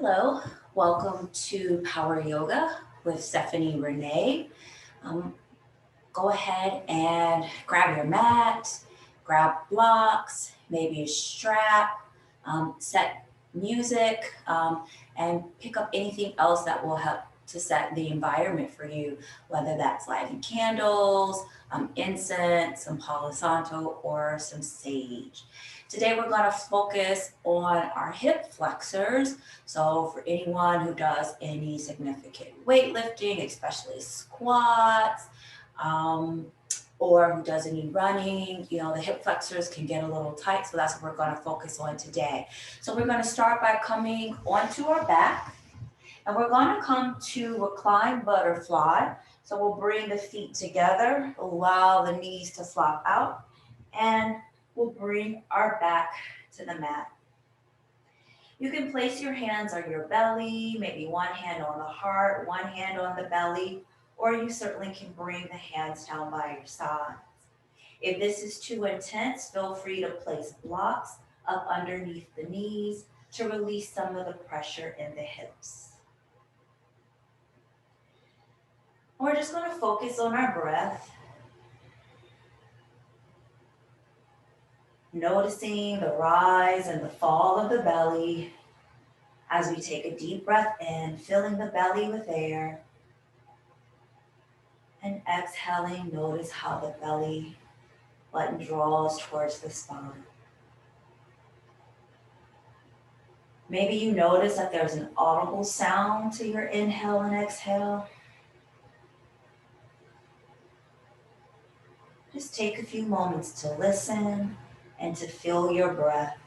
Hello, welcome to Power Yoga with Stephanie Renee. Um, Go ahead and grab your mat, grab blocks, maybe a strap, set music, and pick up anything else that will help to set the environment for you, whether that's lighting candles, incense, some Palo Santo, or some sage. Today we're going to focus on our hip flexors. So for anyone who does any significant weightlifting, especially squats, um, or who does any running, the hip flexors can get a little tight. So that's what we're going to focus on today. So we're going to start by coming onto our back, and we're going to come to Recline Butterfly. So we'll bring the feet together, allow the knees to flop out, and we'll bring our back to the mat. You can place your hands on your belly, maybe one hand on the heart, one hand on the belly, or you certainly can bring the hands down by your sides. If this is too intense, feel free to place blocks up underneath the knees to release some of the pressure in the hips. We're just going to focus on our breath, noticing the rise and the fall of the belly as we take a deep breath in, filling the belly with air. And exhaling, notice how the belly button draws towards the spine. Maybe you notice that there's an audible sound to your inhale and exhale. Just take a few moments to listen and to feel your breath.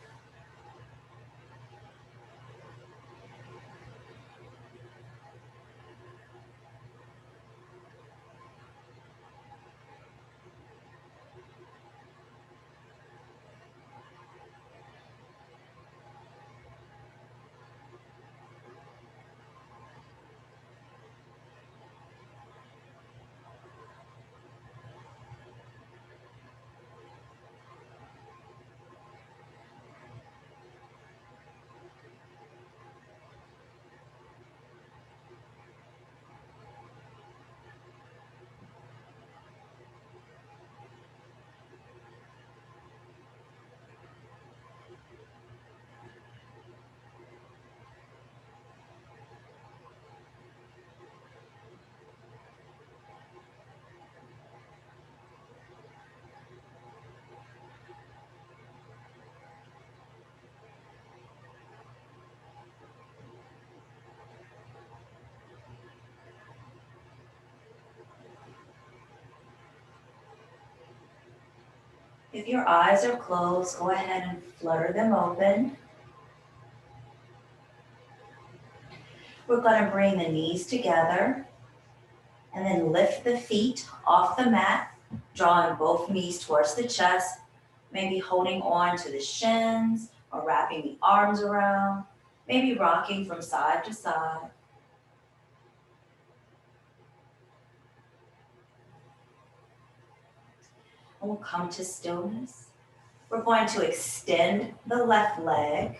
If your eyes are closed, go ahead and flutter them open. We're going to bring the knees together and then lift the feet off the mat, drawing both knees towards the chest, maybe holding on to the shins or wrapping the arms around, maybe rocking from side to side. And we'll come to stillness. We're going to extend the left leg,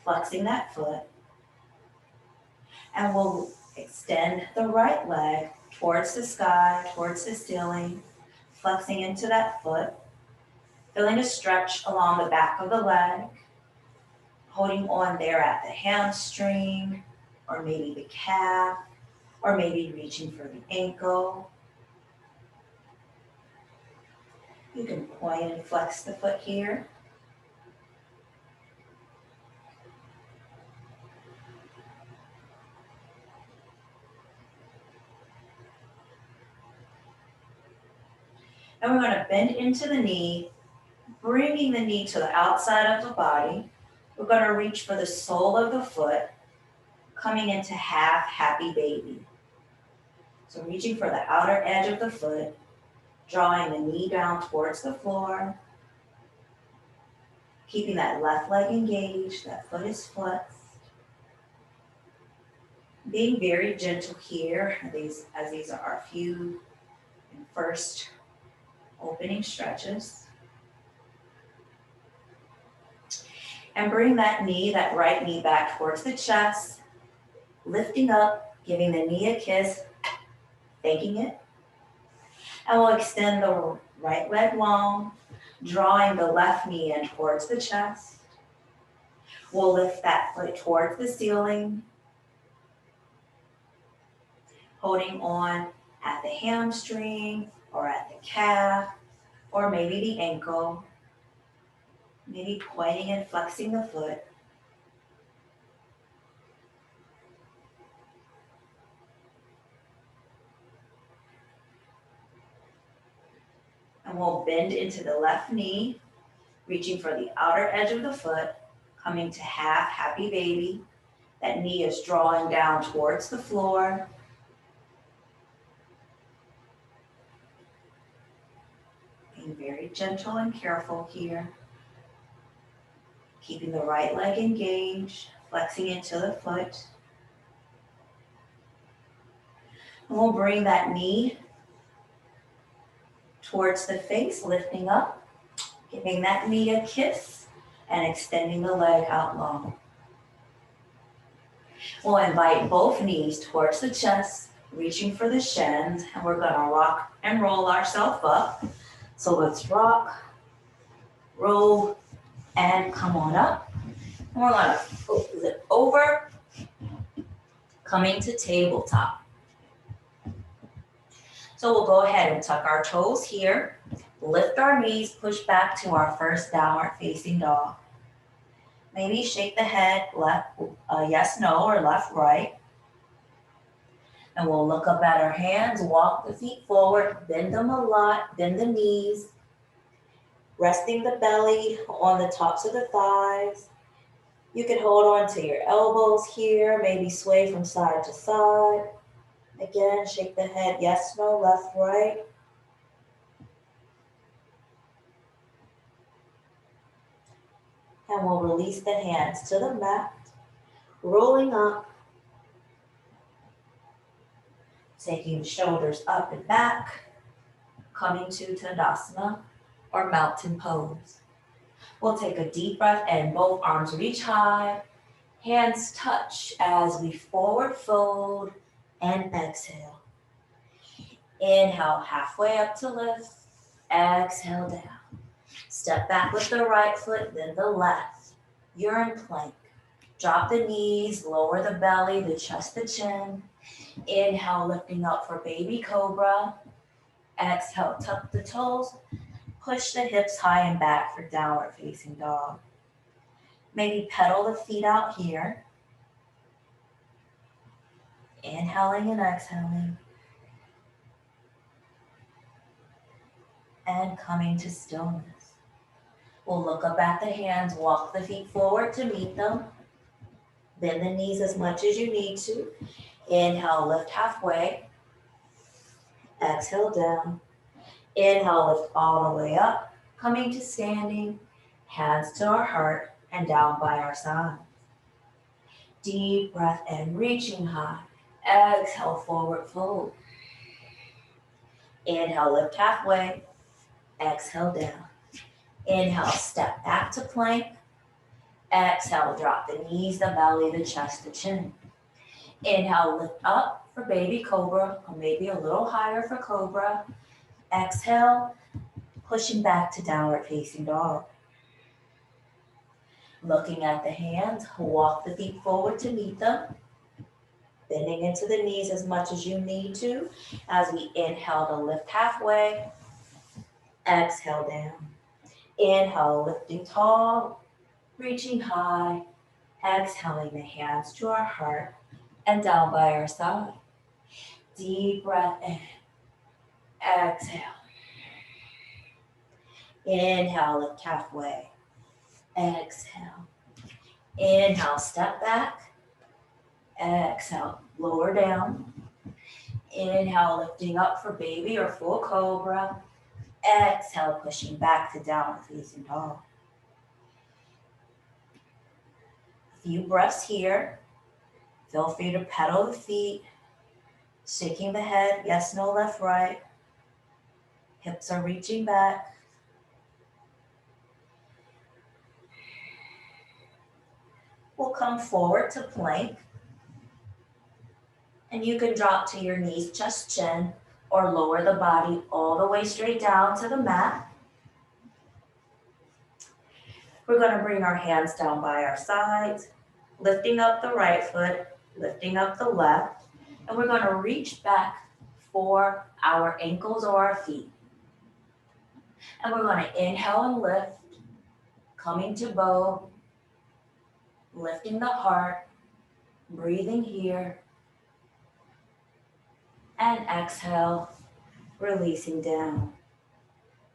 flexing that foot. And we'll extend the right leg towards the sky, towards the ceiling, flexing into that foot, feeling a stretch along the back of the leg, holding on there at the hamstring, or maybe the calf, or maybe reaching for the ankle. You can point and flex the foot here. And we're going to bend into the knee, bringing the knee to the outside of the body. We're going to reach for the sole of the foot, coming into half happy baby. So reaching for the outer edge of the foot, drawing the knee down towards the floor, keeping that left leg engaged, that foot is flexed. Being very gentle here, as these are our few and first opening stretches. And bring that right knee back towards the chest, lifting up, giving the knee a kiss, thanking it. And we'll extend the right leg long, drawing the left knee in towards the chest. We'll lift that foot towards the ceiling, holding on at the hamstring or at the calf or maybe the ankle, maybe pointing and flexing the foot. And we'll bend into the left knee, reaching for the outer edge of the foot, coming to half happy baby. That knee is drawing down towards the floor. Being very gentle and careful here. Keeping the right leg engaged, flexing into the foot. And we'll bring that knee towards the face, lifting up, giving that knee a kiss, and extending the leg out long. We'll invite both knees towards the chest, reaching for the shins, and we're gonna rock and roll ourselves up. So let's rock, roll, and come on up. And we're gonna flip over, coming to tabletop. So we'll go ahead and tuck our toes here, lift our knees, push back to our first downward facing dog. Maybe shake the head left, yes, no, or left, right. And we'll look up at our hands, walk the feet forward, bend them a lot, bend the knees, resting the belly on the tops of the thighs. You can hold on to your elbows here, maybe sway from side to side. Again, shake the head, yes, no, left, right. And we'll release the hands to the mat, rolling up, taking the shoulders up and back, coming to Tandasana or mountain pose. We'll take a deep breath and both arms reach high, hands touch as we forward fold and exhale. Inhale, halfway up to lift, exhale down. Step back with the right foot, then the left. You're in plank. Drop the knees, lower the belly, the chest, the chin. Inhale, lifting up for baby cobra. Exhale, tuck the toes. Push the hips high and back for downward facing dog. Maybe pedal the feet out here. Inhaling and exhaling. And coming to stillness. We'll look up at the hands, walk the feet forward to meet them. Bend the knees as much as you need to. Inhale, lift halfway. Exhale down. Inhale, lift all the way up. Coming to standing, hands to our heart and down by our side. Deep breath and reaching high. Exhale, forward fold. Inhale, lift halfway. Exhale down. Inhale, step back to plank. Exhale, drop the knees, the belly, the chest, the chin. Inhale, lift up for baby cobra, or maybe a little higher for cobra. Exhale, pushing back to downward facing dog. Looking at the hands, walk the feet forward to meet them. Bending into the knees as much as you need to as we inhale to lift halfway. Exhale down. Inhale, lifting tall, reaching high. Exhaling the hands to our heart and down by our side. Deep breath in. Exhale. Inhale, lift halfway. Exhale. Inhale, step back. Exhale, lower down. Inhale, lifting up for baby or full cobra. Exhale, pushing back to downward facing dog. A few breaths here. Feel free to pedal the feet, shaking the head, yes, no, left, right. Hips are reaching back. We'll come forward to plank. And you can drop to your knees, just chin, or lower the body all the way straight down to the mat. We're going to bring our hands down by our sides, lifting up the right foot, lifting up the left, and we're going to reach back for our ankles or our feet. And we're going to inhale and lift, coming to bow, lifting the heart, breathing here, and exhale, releasing down.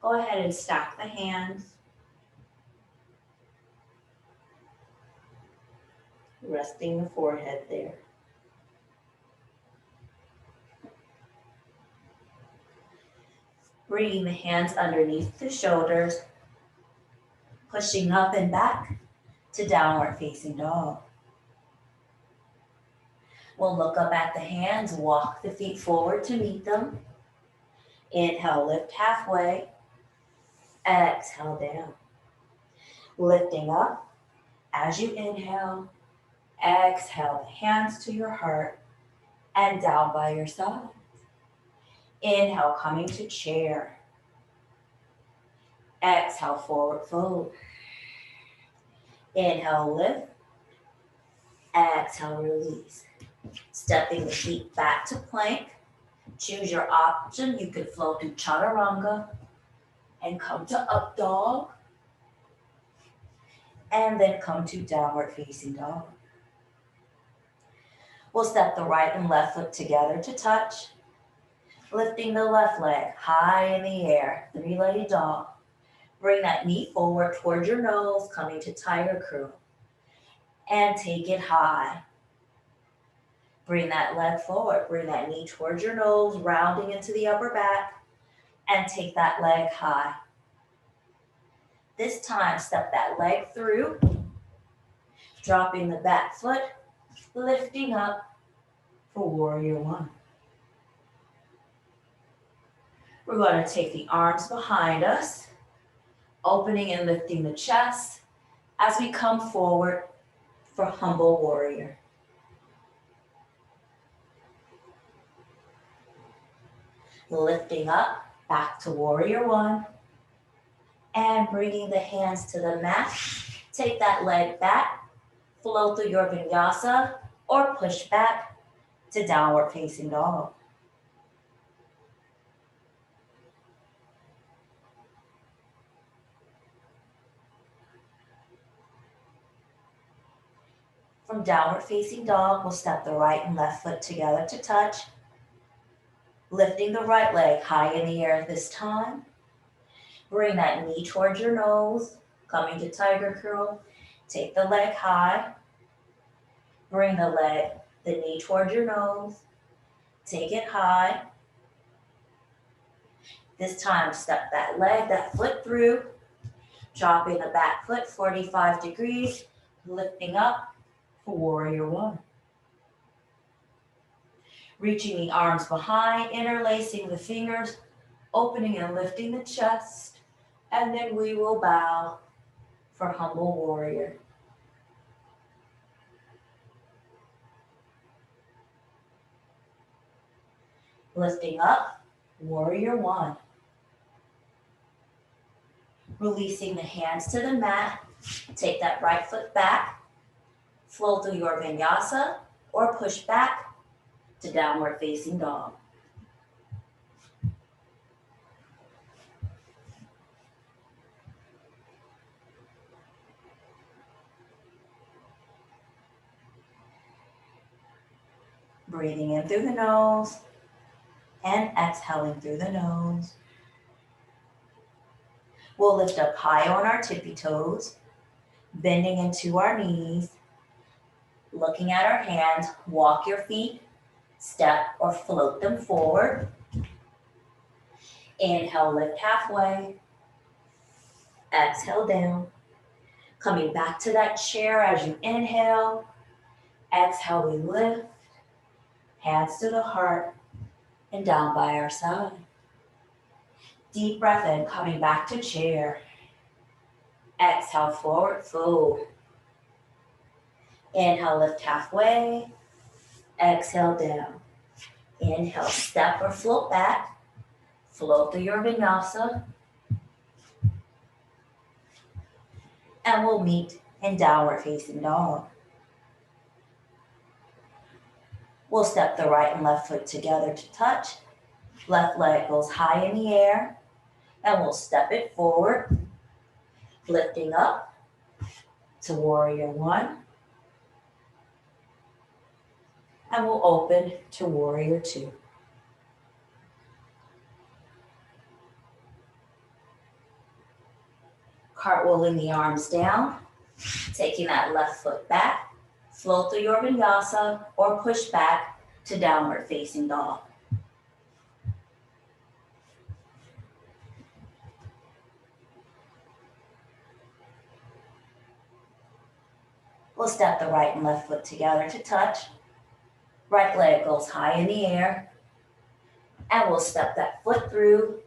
Go ahead and stack the hands. Resting the forehead there. Bringing the hands underneath the shoulders, pushing up and back to downward facing dog. We'll look up at the hands, walk the feet forward to meet them. Inhale, lift halfway. Exhale down. Lifting up as you inhale. Exhale the hands to your heart and down by your side. Inhale, coming to chair. Exhale, forward fold. Inhale, lift. Exhale, release. Stepping the feet back to plank. Choose your option. You could flow to chaturanga and come to up dog. And then come to downward facing dog. We'll step the right and left foot together to touch. Lifting the left leg high in the air, three-legged dog. Bring that knee forward towards your nose, coming to tiger curl. And take it high. Bring that leg forward, bring that knee towards your nose, rounding into the upper back, and take that leg high. This time, step that leg through, dropping the back foot, lifting up for warrior one. We're going to take the arms behind us, opening and lifting the chest as we come forward for humble warrior. Lifting up, back to warrior one, and bringing the hands to the mat. Take that leg back, flow through your vinyasa, or push back to downward facing dog. From downward facing dog, we'll step the right and left foot together to touch. Lifting the right leg high in the air this time. Bring that knee towards your nose, coming to tiger curl. Take the leg high. Bring the knee towards your nose. Take it high. This time, step that foot through. Dropping the back foot 45 degrees. Lifting up for warrior one. Reaching the arms behind, interlacing the fingers, opening and lifting the chest, and then we will bow for humble warrior. Lifting up, warrior one. Releasing the hands to the mat, take that right foot back, flow through your vinyasa, or push back to downward facing dog. Breathing in through the nose and exhaling through the nose. We'll lift up high on our tippy toes, bending into our knees, looking at our hands, walk your feet, step or float them forward. Inhale, lift halfway. Exhale down. Coming back to that chair as you inhale. Exhale, we lift. Hands to the heart and down by our side. Deep breath in, coming back to chair. Exhale, forward fold. Inhale, lift halfway. Exhale down. Inhale, step or float back. Float through your vinyasa. And we'll meet in downward facing dog. We'll step the right and left foot together to touch. Left leg goes high in the air. And we'll step it forward, lifting up to warrior one. And we'll open to warrior two. Cartwheeling the arms down, taking that left foot back, float through your vinyasa or push back to downward facing dog. We'll step the right and left foot together to touch. Right leg goes high in the air. And we'll step that foot through,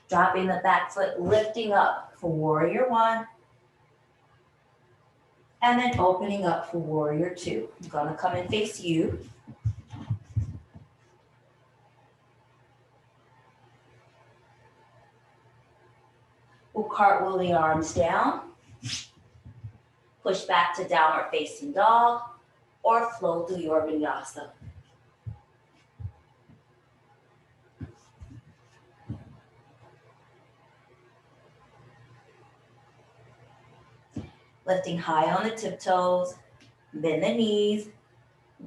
dropping the back foot, lifting up for warrior one. And then opening up for warrior two. I'm gonna come and face you. We'll cartwheel the arms down. Push back to downward facing dog or flow through your vinyasa. Lifting high on the tiptoes, bend the knees,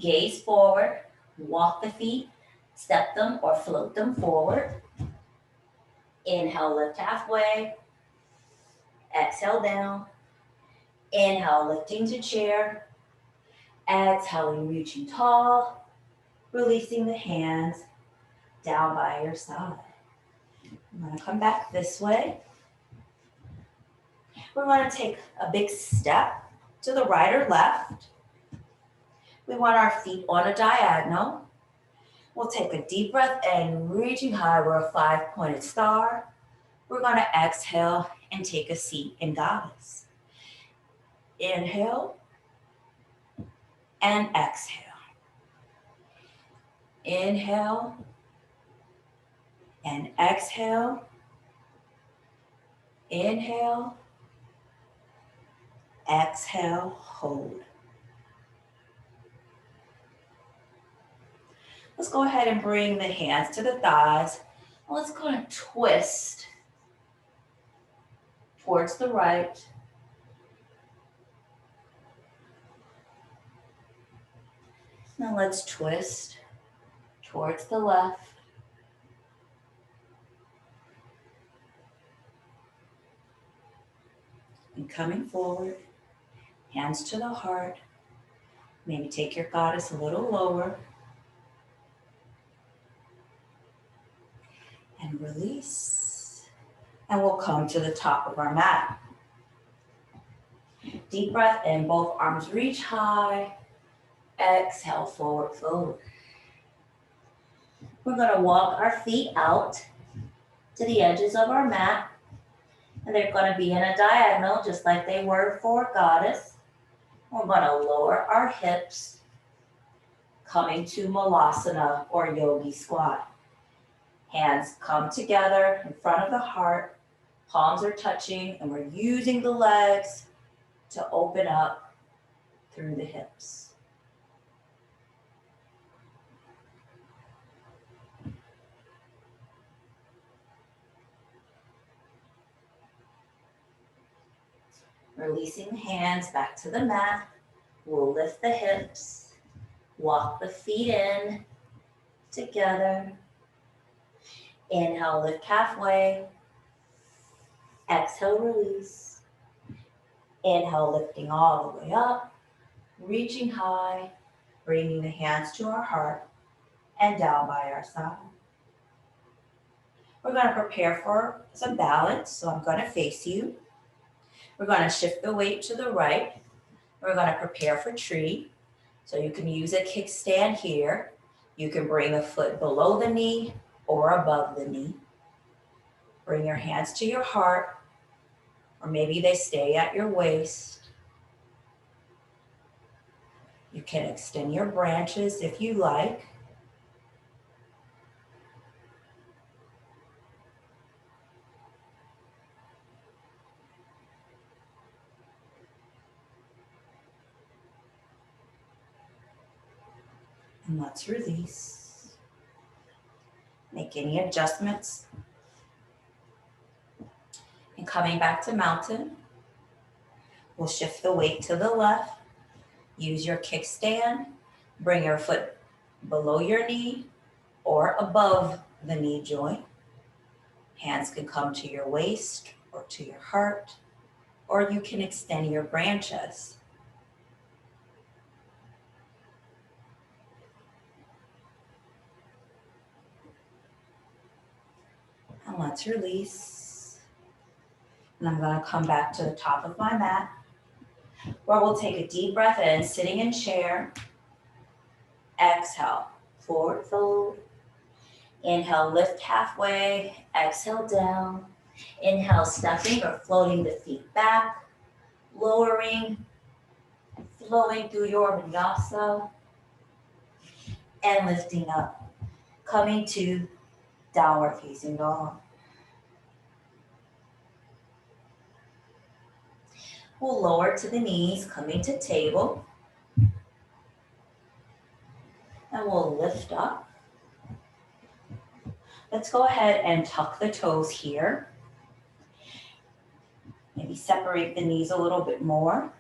gaze forward, walk the feet, step them or float them forward. Inhale, lift halfway. Exhale down. Inhale, lifting to chair. Exhaling, reaching tall. Releasing the hands down by your side. I'm going to come back this way. We're going to take a big step to the right or left. We want our feet on a diagonal. We'll take a deep breath and reaching high, we're a 5-pointed star. We're going to exhale and take a seat in goddess. Inhale and exhale. Inhale and exhale. Inhale, exhale, hold. Let's go ahead and bring the hands to the thighs. Let's go and twist towards the right. Now let's twist towards the left. And coming forward, hands to the heart. Maybe take your goddess a little lower. And release. And we'll come to the top of our mat. Deep breath in, both arms reach high. Exhale, forward fold. We're going to walk our feet out to the edges of our mat. And they're going to be in a diagonal, just like they were for goddess. We're going to lower our hips, coming to Malasana or yogi squat. Hands come together in front of the heart. Palms are touching, and we're using the legs to open up through the hips. Releasing the hands back to the mat. We'll lift the hips, walk the feet in together. Inhale, lift halfway. Exhale, release. Inhale, lifting all the way up, reaching high, bringing the hands to our heart and down by our side. We're going to prepare for some balance, so I'm going to face you. We're going to shift the weight to the right. We're going to prepare for tree. So you can use a kickstand here. You can bring a foot below the knee or above the knee. Bring your hands to your heart, or maybe they stay at your waist. You can extend your branches if you like. And let's release. Make any adjustments. And coming back to mountain, we'll shift the weight to the left. Use your kickstand. Bring your foot below your knee or above the knee joint. Hands can come to your waist or to your heart, or you can extend your branches. And let's release. And I'm going to come back to the top of my mat, where we'll take a deep breath in, sitting in chair. Exhale, forward fold. Inhale, lift halfway. Exhale, down. Inhale, stepping or floating the feet back, lowering, flowing through your vinyasa, and lifting up, coming to downward facing dog. We'll lower to the knees, coming to table. And we'll lift up. Let's go ahead and tuck the toes here. Maybe separate the knees a little bit more.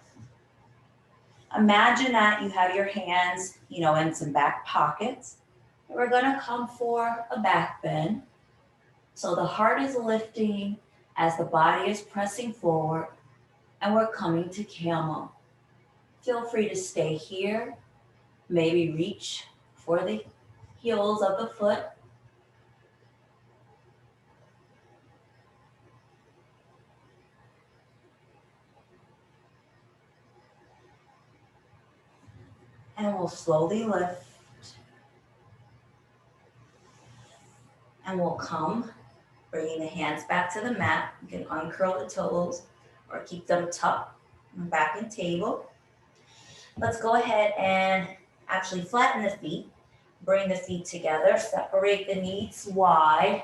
Imagine that you have your hands, in some back pockets. And we're gonna come for a back bend. So the heart is lifting as the body is pressing forward, and we're coming to camel. Feel free to stay here. Maybe reach for the heels of the foot. And we'll slowly lift. And we'll come, bringing the hands back to the mat. You can uncurl the toes or keep them tucked back in table. Let's go ahead and actually flatten the feet. Bring the feet together, separate the knees wide,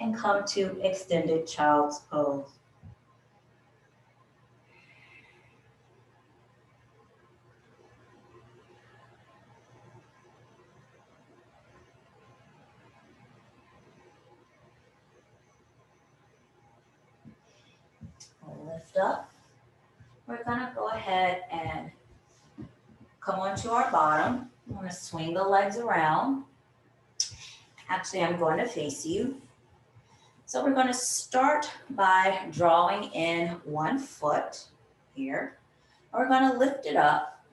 and come to extended child's pose. We'll lift up. We're gonna go ahead and come onto our bottom. I'm gonna swing the legs around. Actually, I'm going to face you. So we're going to start by drawing in one foot here. We're going to lift it up.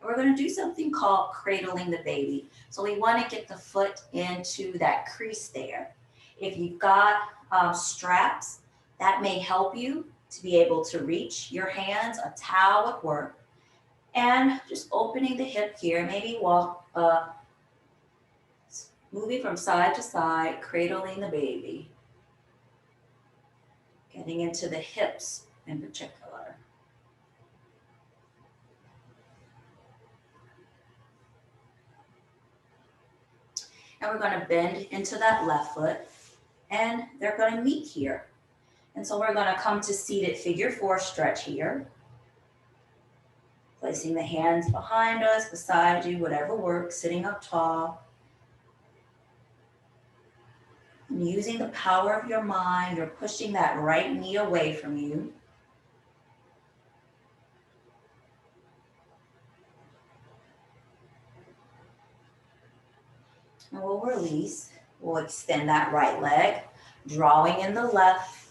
We're going to do something called cradling the baby. So we want to get the foot into that crease there. If you've got straps, that may help you to be able to reach your hands. A towel would work. And just opening the hip here, maybe walk moving from side to side, cradling the baby. Getting into the hips in particular. And we're going to bend into that left foot, and they're going to meet here. And so we're going to come to seated figure 4 stretch here. Placing the hands behind us, beside you, whatever works, sitting up tall. And using the power of your mind, you're pushing that right knee away from you. And we'll release. We'll extend that right leg, drawing in the left.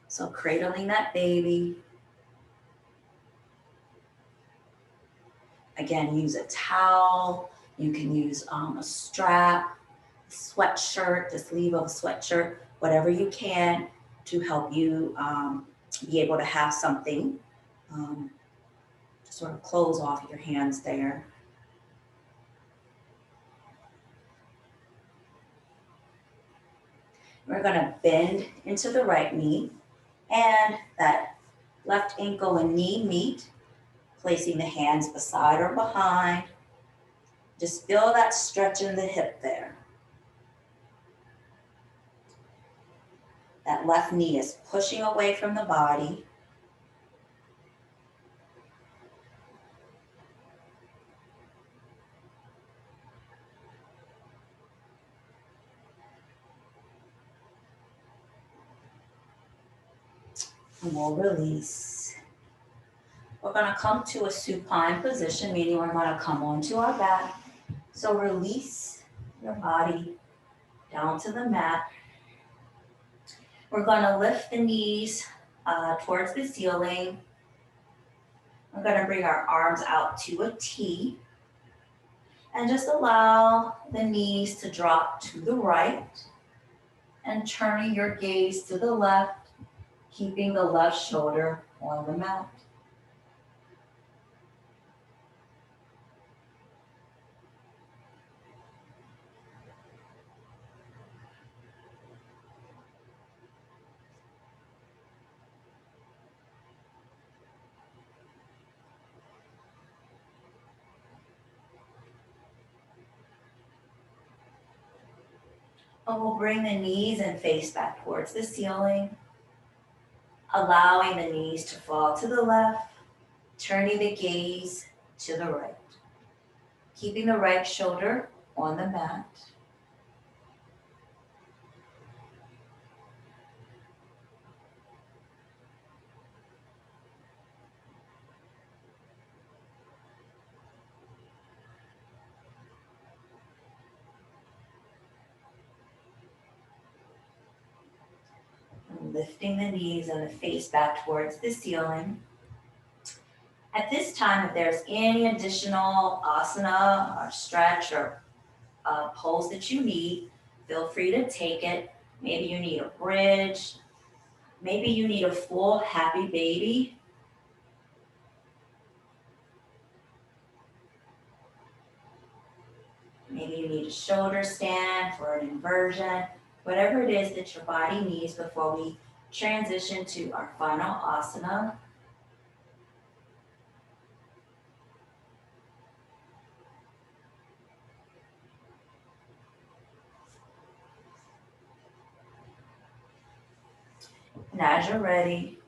So cradling that baby. Again, use a towel. You can use a strap, sweatshirt, the sleeve of a sweatshirt, whatever you can to help you be able to have something to sort of close off your hands there. We're going to bend into the right knee, and that left ankle and knee meet, placing the hands beside or behind. Just feel that stretch in the hip there. That left knee is pushing away from the body. And we'll release. We're going to come to a supine position, meaning we're going to come onto our back. So release your body down to the mat. We're going to lift the knees towards the ceiling. We're going to bring our arms out to a T. And just allow the knees to drop to the right. And turning your gaze to the left, keeping the left shoulder on the mat. And we'll bring the knees and face back towards the ceiling, allowing the knees to fall to the left, turning the gaze to the right, keeping the right shoulder on the mat. And lifting the knees and the face back towards the ceiling. At this time, if there's any additional asana or stretch or pose that you need, feel free to take it. Maybe you need a bridge. Maybe you need a full happy baby. Maybe you need a shoulder stand for an inversion. Whatever it is that your body needs before we transition to our final asana. And as you're ready,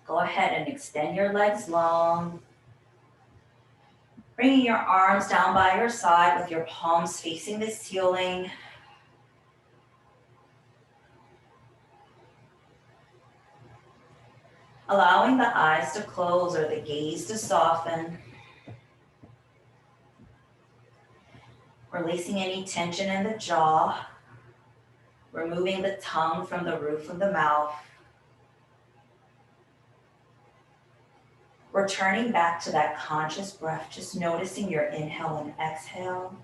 go ahead and extend your legs long. Bringing your arms down by your side with your palms facing the ceiling. Allowing the eyes to close or the gaze to soften. Releasing any tension in the jaw. Removing the tongue from the roof of the mouth. Returning back to that conscious breath, just noticing your inhale and exhale.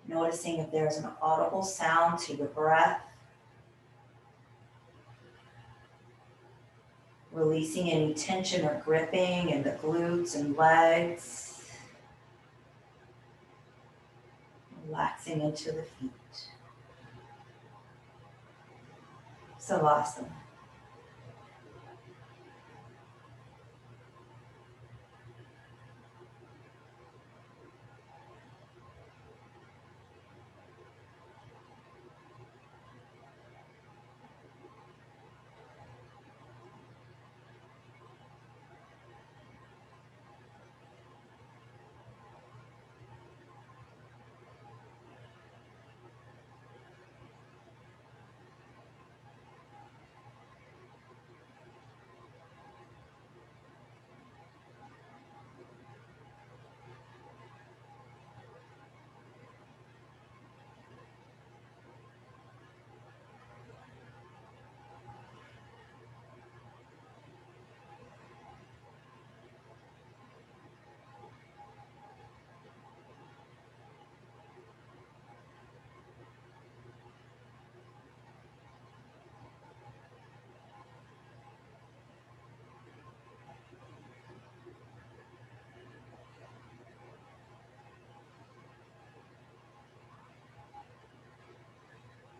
Noticing if there's an audible sound to your breath. Releasing any tension or gripping in the glutes and legs. Relaxing into the feet. Malasana.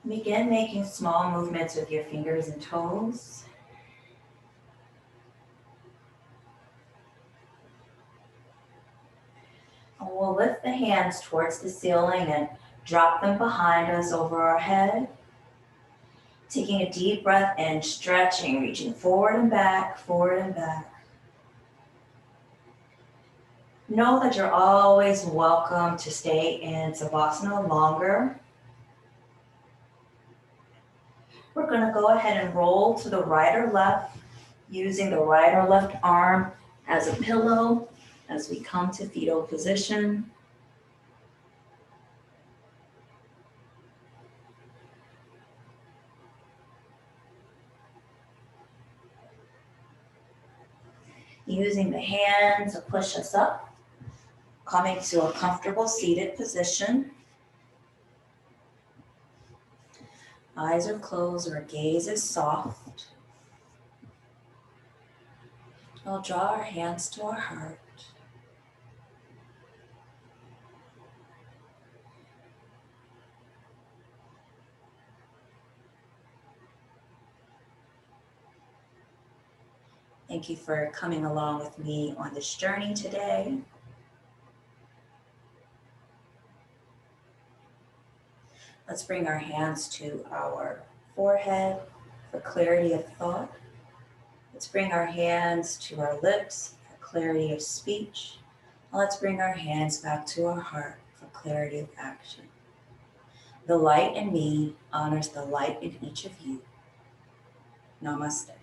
Begin making small movements with your fingers and toes. And we'll lift the hands towards the ceiling and drop them behind us over our head. Taking a deep breath in, stretching, reaching forward and back, forward and back. Know that you're always welcome to stay in Savasana longer. We're going to go ahead and roll to the right or left, using the right or left arm as a pillow as we come to fetal position. Using the hands to push us up, coming to a comfortable seated position. Eyes are closed, our gaze is soft. We'll draw our hands to our heart. Thank you for coming along with me on this journey today. Let's bring our hands to our forehead for clarity of thought. Let's bring our hands to our lips for clarity of speech. Let's bring our hands back to our heart for clarity of action. The light in me honors the light in each of you. Namaste.